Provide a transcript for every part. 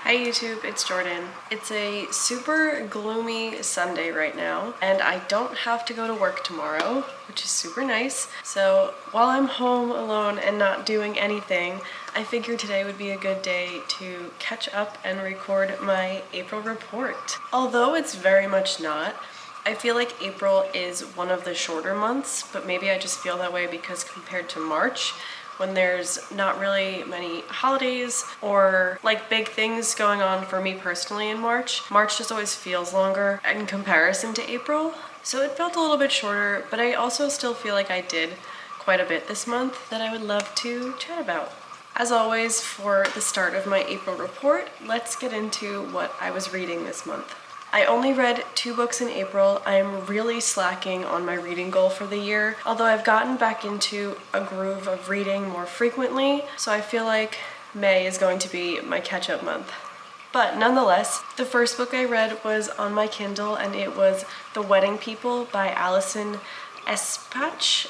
Hi YouTube, it's Jordan. It's a super gloomy Sunday right now, and I don't have to go to work tomorrow, which is super nice. So while I'm home alone and not doing anything, I figured today would be a good day to catch up and record my April report. Although it's very much not, I feel like April is one of the shorter months, but maybe I just feel that way because compared to March, when there's not really many holidays or like big things going on for me personally in March just always feels longer in comparison to April. So it felt a little bit shorter, but I also still feel like I did quite a bit this month that I would love to chat about. As always, for the start of my April report, let's get into what I was reading this month. I only read 2 books in April. I am really slacking on my reading goal for the year, although I've gotten back into a groove of reading more frequently, so I feel like May is going to be my catch-up month. But nonetheless, the first book I read was on my Kindle, and it was The Wedding People by Alison Espach.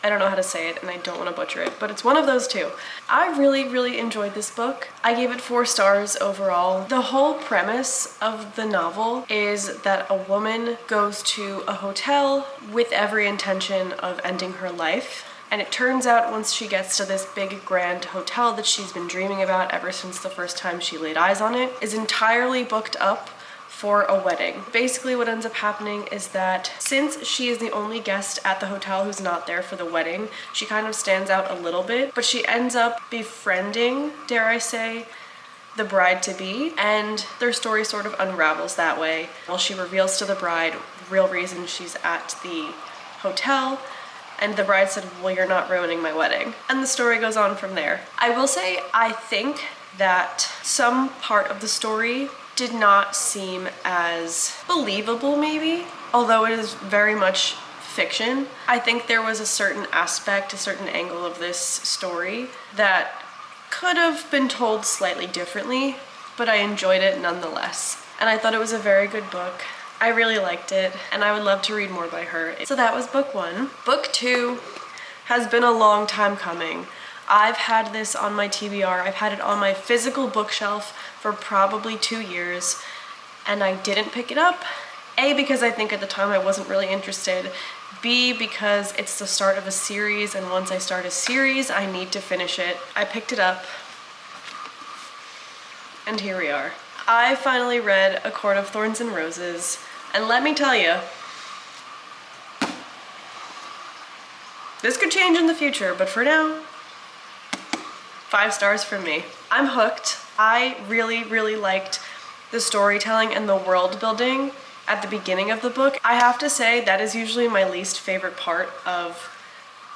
I don't know how to say it and I don't want to butcher it, but it's one of those two. I really enjoyed this book. I gave it 4 stars overall. The whole premise of the novel is that a woman goes to a hotel with every intention of ending her life. And it turns out once she gets to this big grand hotel that she's been dreaming about ever since the first time she laid eyes on it, is entirely booked up for a wedding. Basically what ends up happening is that since she is the only guest at the hotel who's not there for the wedding, she kind of stands out a little bit, but she ends up befriending, dare I say, the bride-to-be, and their story sort of unravels that way. Well, she reveals to the bride the real reason she's at the hotel, and the bride said, well, you're not ruining my wedding. And the story goes on from there. I will say, I think that some part of the story did not seem as believable maybe, although it is very much fiction. I think there was a certain aspect, a certain angle of this story that could have been told slightly differently, but I enjoyed it nonetheless. And I thought it was a very good book. I really liked it, and I would love to read more by her. So that was book 1. Book 2 has been a long time coming. I've had this on my TBR. I've had it on my physical bookshelf for probably 2 years, and I didn't pick it up. A, because I think at the time I wasn't really interested. B, because it's the start of a series, and once I start a series, I need to finish it. I picked it up, and here we are. I finally read A Court of Thorns and Roses, and let me tell you, this could change in the future, but for now, 5 stars from me. I'm hooked. I really liked the storytelling and the world building at the beginning of the book. I have to say that is usually my least favorite part of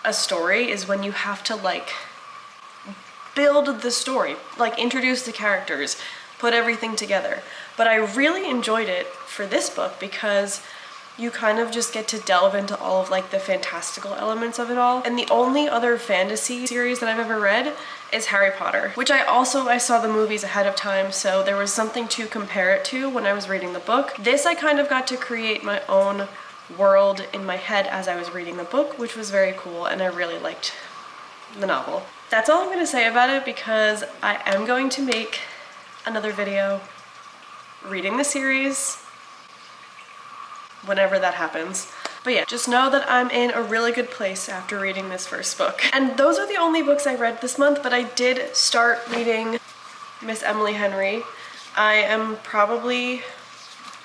a story, is when you have to like build the story, like introduce the characters, put everything together. But I really enjoyed it for this book because you kind of just get to delve into all of like the fantastical elements of it all. And the only other fantasy series that I've ever read is Harry Potter, which I saw the movies ahead of time, so there was something to compare it to when I was reading the book. This I kind of got to create my own world in my head as I was reading the book, which was very cool, and I really liked the novel. That's all I'm gonna say about it because I am going to make another video reading the series whenever that happens. But yeah, just know that I'm in a really good place after reading this first book. And those are the only books I read this month, but I did start reading Miss Emily Henry. I am probably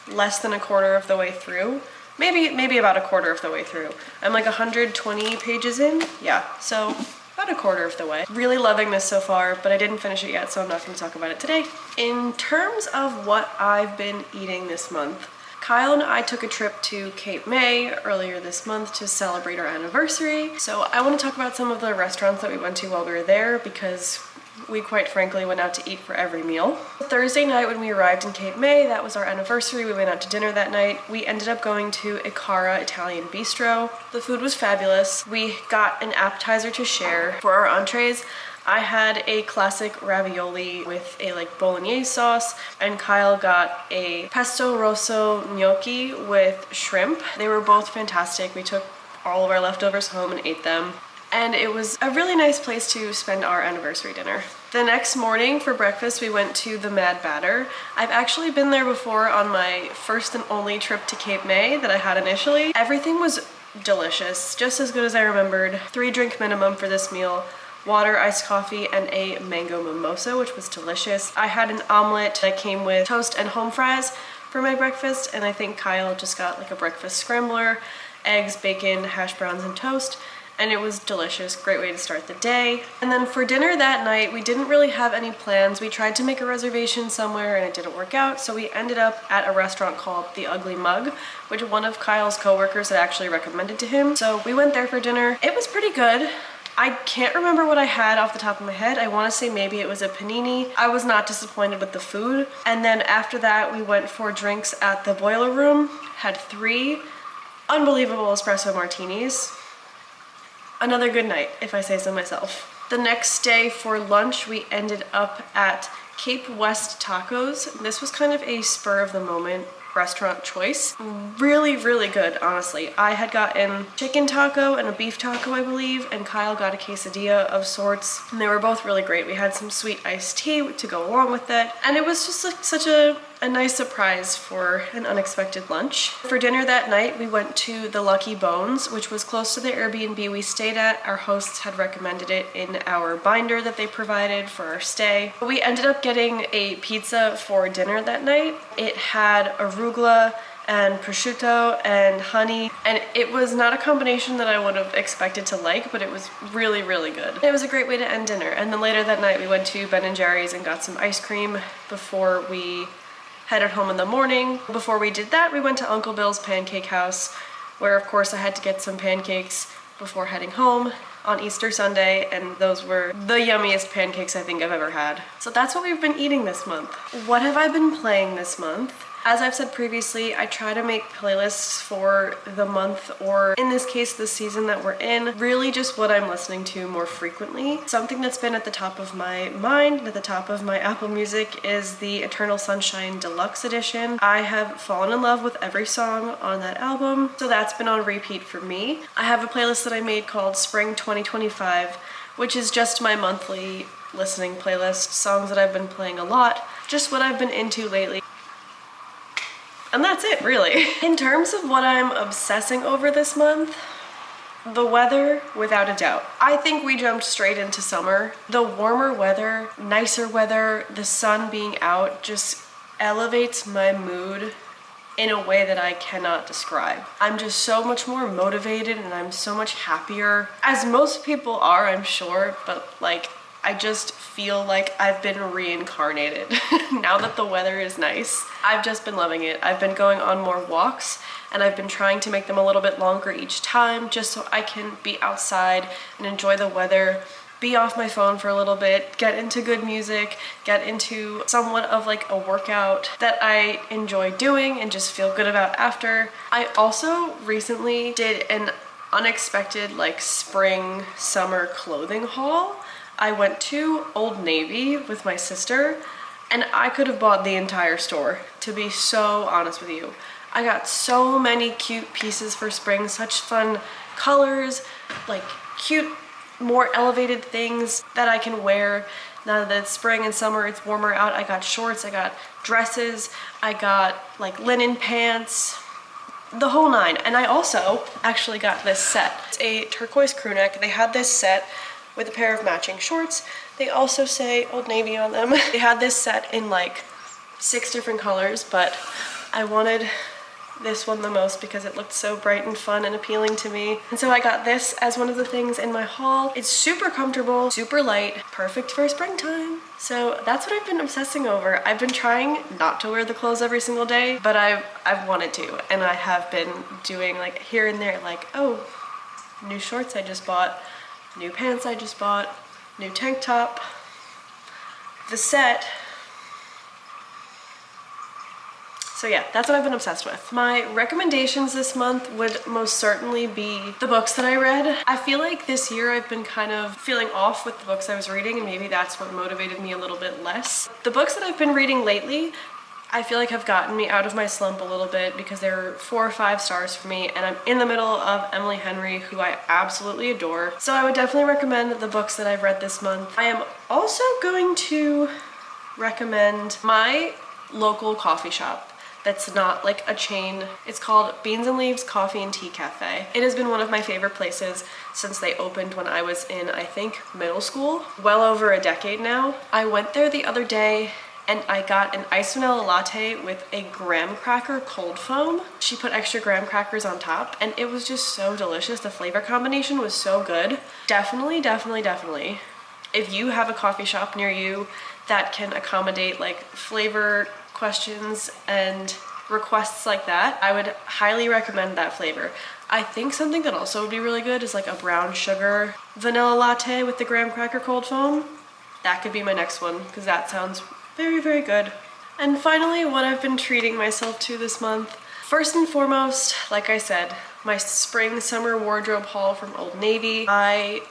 less than a quarter of the way through. Maybe about a quarter of the way through. I'm like 120 pages in. Yeah, so about a quarter of the way. Really loving this so far, but I didn't finish it yet, so I'm not going to talk about it today. In terms of what I've been eating this month, Kyle and I took a trip to Cape May earlier this month to celebrate our anniversary. So I want to talk about some of the restaurants that we went to while we were there because we quite frankly went out to eat for every meal. Thursday night when we arrived in Cape May, that was our anniversary. We went out to dinner that night. We ended up going to r.e.p.o.r.t Italian Bistro. The food was fabulous. We got an appetizer to share. For our entrees, I had a classic ravioli with a like bolognese sauce, and Kyle got a pesto rosso gnocchi with shrimp. They were both fantastic. We took all of our leftovers home and ate them. and it was a really nice place to spend our anniversary dinner. The next morning for breakfast, we went to the Mad Batter. I've actually been there before on my first and only trip to Cape May that I had initially. Everything was delicious, just as good as I remembered. 3-drink minimum for this meal. Water, iced coffee, and a mango mimosa, which was delicious. I had an omelet that came with toast and home fries for my breakfast, and I think Kyle just got like a breakfast scrambler, eggs, bacon, hash browns, and toast. And it was delicious, great way to start the day. And then for dinner that night, we didn't really have any plans. We tried to make a reservation somewhere and it didn't work out, so we ended up at a restaurant called The Ugly Mug, which one of Kyle's coworkers had actually recommended to him. So we went there for dinner. It was pretty good. I can't remember what I had off the top of my head. I want to say maybe it was a panini. I was not disappointed with the food. And then after that, we went for drinks at the Boiler Room, had 3 unbelievable espresso martinis. Another good night, if I say so myself. The next day for lunch, we ended up at Cape West Tacos. This was kind of a spur of the moment restaurant choice. Really, really good, honestly. I had gotten chicken taco and a beef taco, I believe, and Kyle got a quesadilla of sorts, and they were both really great. We had some sweet iced tea to go along with it, and it was just like such a nice surprise for an unexpected lunch. For dinner that night, we went to the Lucky Bones, which was close to the Airbnb we stayed at. Our hosts had recommended it in our binder that they provided for our stay. We ended up getting a pizza for dinner that night. It had arugula and prosciutto and honey, and it was not a combination that I would have expected to like, but it was really, really good. It was a great way to end dinner. And then later that night, we went to Ben & Jerry's and got some ice cream before we headed home in the morning. Before we did that, we went to Uncle Bill's Pancake House, where of course I had to get some pancakes before heading home on Easter Sunday, and those were the yummiest pancakes I think I've ever had. So that's what we've been eating this month. What have I been playing this month? As I've said previously, I try to make playlists for the month, or in this case, the season that we're in, really just what I'm listening to more frequently. Something that's been at the top of my mind, at the top of my Apple Music, is the Eternal Sunshine Deluxe Edition. I have fallen in love with every song on that album, so that's been on repeat for me. I have a playlist that I made called Spring 2025, which is just my monthly listening playlist, songs that I've been playing a lot, just what I've been into lately. And that's it, really. In terms of what I'm obsessing over this month, the weather, without a doubt. I think we jumped straight into summer. The warmer weather, nicer weather, the sun being out just elevates my mood in a way that I cannot describe. I'm just so much more motivated and I'm so much happier, as most people are, I'm sure, but like, I just feel like I've been reincarnated now that the weather is nice. I've just been loving it. I've been going on more walks and I've been trying to make them a little bit longer each time just so I can be outside and enjoy the weather, be off my phone for a little bit, get into good music, get into somewhat of like a workout that I enjoy doing and just feel good about after. I also recently did an unexpected like spring summer clothing haul. I went to Old Navy with my sister and I could have bought the entire store, to be so honest with you. I got so many cute pieces for spring, such fun colors, like cute, more elevated things that I can wear now that it's spring and summer, it's warmer out. I got shorts, I got dresses, I got like linen pants, the whole 9. And I also actually got this set. It's a turquoise crew neck. They had this set with a pair of matching shorts. They also say Old Navy on them. They had this set in like 6 different colors, but I wanted this one the most because it looked so bright and fun and appealing to me. And so I got this as one of the things in my haul. It's super comfortable, super light, perfect for springtime. So that's what I've been obsessing over. I've been trying not to wear the clothes every single day, but I've wanted to, and I have been doing like here and there, like, oh, new shorts I just bought, new pants I just bought, new tank top, the set. So yeah, that's what I've been obsessed with. My recommendations this month would most certainly be the books that I read. I feel like this year I've been kind of feeling off with the books I was reading, and maybe that's what motivated me a little bit less. The books that I've been reading lately, I feel like have gotten me out of my slump a little bit because they're 4 or 5 stars for me, and I'm in the middle of Emily Henry, who I absolutely adore. So I would definitely recommend the books that I've read this month. I am also going to recommend my local coffee shop that's not like a chain. It's called Beans and Leaves Coffee and Tea Cafe. It has been one of my favorite places since they opened when I was in, I think, middle school, well over a decade now. I went there the other day and I got an iced vanilla latte with a graham cracker cold foam. She put extra graham crackers on top and it was just so delicious. The flavor combination was so good. Definitely, definitely, definitely, if you have a coffee shop near you that can accommodate like flavor questions and requests like that, I would highly recommend that flavor. I think something that also would be really good is like a brown sugar vanilla latte with the graham cracker cold foam. That could be my next one because that sounds very, very good. And finally, what I've been treating myself to this month. First and foremost, like I said, my spring summer wardrobe haul from Old Navy. I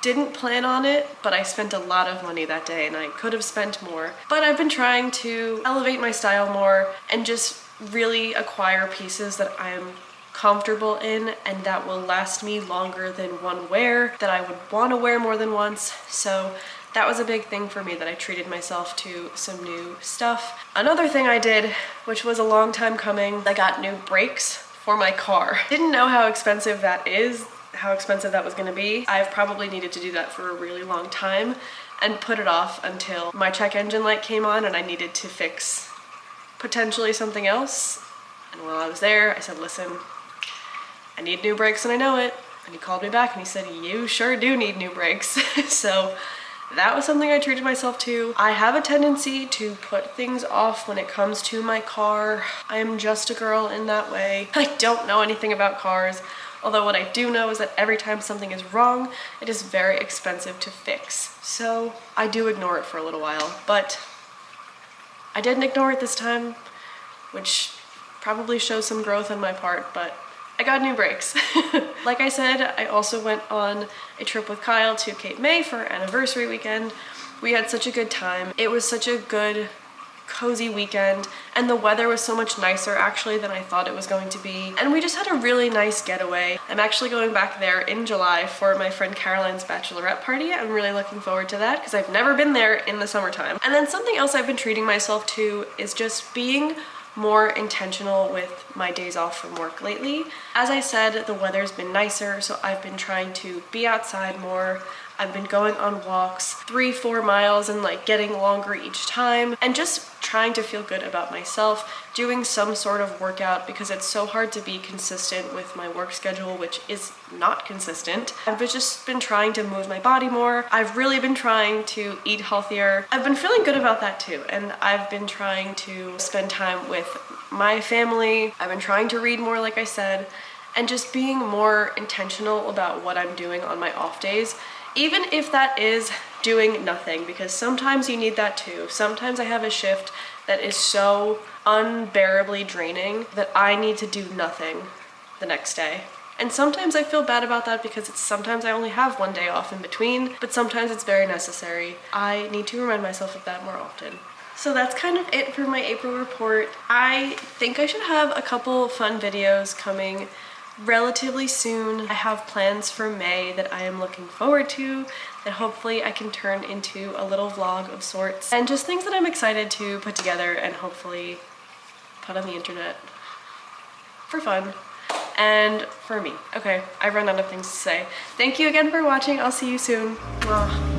didn't plan on it, but I spent a lot of money that day and I could have spent more. But I've been trying to elevate my style more and just really acquire pieces that I'm comfortable in and that will last me longer than one wear, that I would want to wear more than once. So that was a big thing for me, that I treated myself to some new stuff. Another thing I did, which was a long time coming, I got new brakes for my car. Didn't know how expensive that is, how expensive that was gonna be. I've probably needed to do that for a really long time and put it off until my check engine light came on and I needed to fix potentially something else. And while I was there, I said, listen, I need new brakes and I know it. And he called me back and he said, you sure do need new brakes. So that was something I treated myself to. I have a tendency to put things off when it comes to my car. I am just a girl in that way. I don't know anything about cars, although what I do know is that every time something is wrong, it is very expensive to fix. So I do ignore it for a little while, but I didn't ignore it this time, which probably shows some growth on my part, but I got new brakes. Like I said, I also went on a trip with Kyle to Cape May for our anniversary weekend. We had such a good time. It was such a good, cozy weekend, and the weather was so much nicer actually than I thought it was going to be. And we just had a really nice getaway. I'm actually going back there in July for my friend Caroline's bachelorette party. I'm really looking forward to that because I've never been there in the summertime. And then something else I've been treating myself to is just being more intentional with my days off from work lately. As I said, the weather's been nicer, so I've been trying to be outside more. I've been going on walks 3-4 miles and like getting longer each time and just trying to feel good about myself, doing some sort of workout because it's so hard to be consistent with my work schedule, which is not consistent. I've just been trying to move my body more. I've really been trying to eat healthier. I've been feeling good about that too, and I've been trying to spend time with my family. I've been trying to read more, like I said, and just being more intentional about what I'm doing on my off days. Even if that is doing nothing, because sometimes you need that too. Sometimes I have a shift that is so unbearably draining that I need to do nothing the next day. And sometimes I feel bad about that because sometimes I only have one day off in between, but sometimes it's very necessary. I need to remind myself of that more often. So that's kind of it for my April report. I think I should have a couple fun videos coming relatively soon. I have plans for May that I am looking forward to, that hopefully I can turn into a little vlog of sorts, and just things that I'm excited to put together and hopefully put on the internet for fun and for me. Okay, I've run out of things to say. Thank you again for watching. I'll see you soon. Mwah.